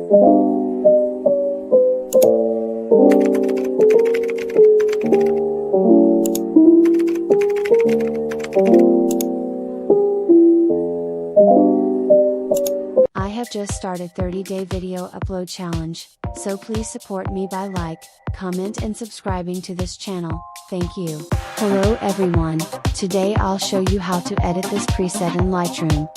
I have just started 30-day video upload challenge, so please support me by like, comment and subscribing to this channel, thank you. Hello everyone, today I'll show you how to edit this preset in Lightroom.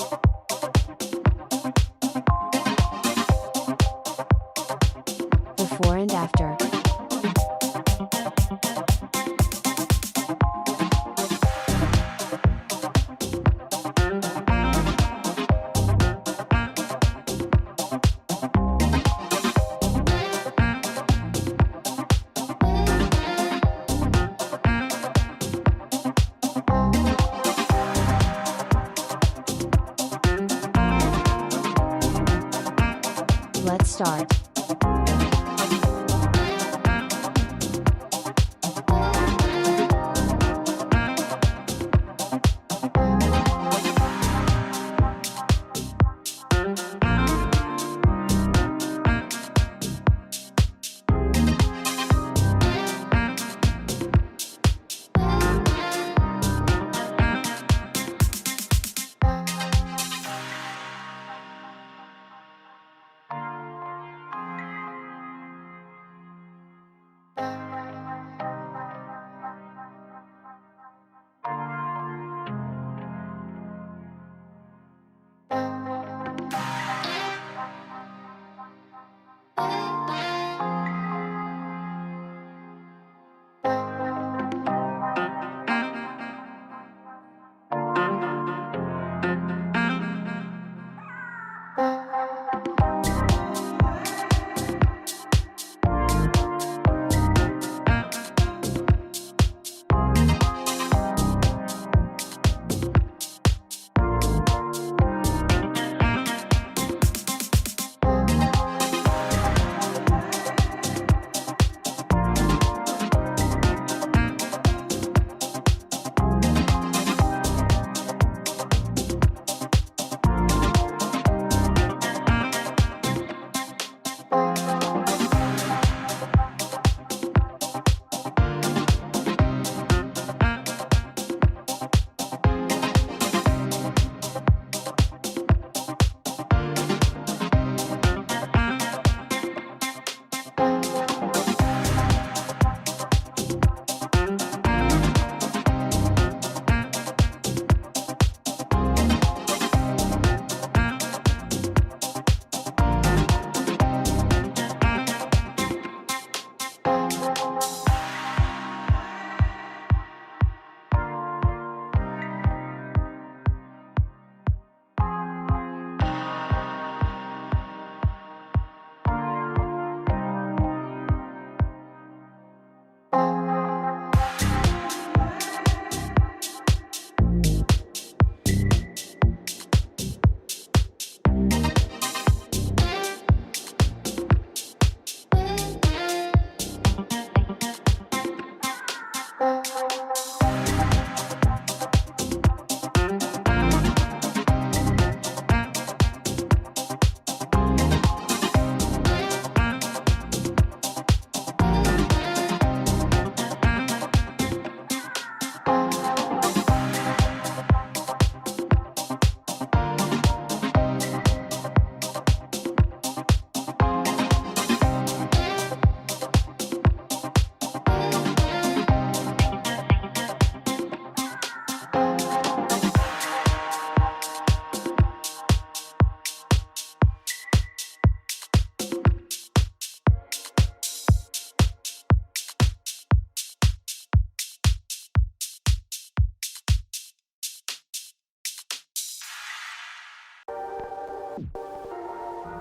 Before and after. Let's start.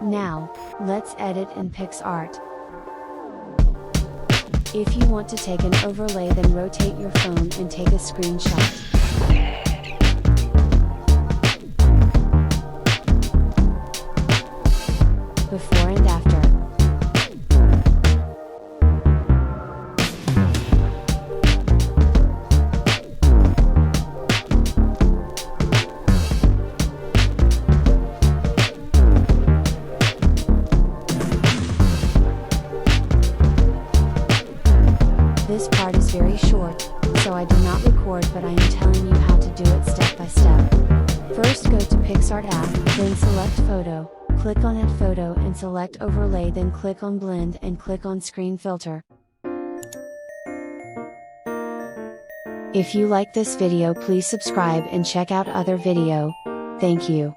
Now, let's edit in picsArt. If you want to take an overlay, then rotate your phone and take a screenshot. Before and after. This part is very short, so I do not record, but I am telling you how to do it step by step. First go to PicsArt app, then select photo, click on add photo and select overlay, then click on blend and click on screen filter. If you like this video, please subscribe and check out other video. Thank you.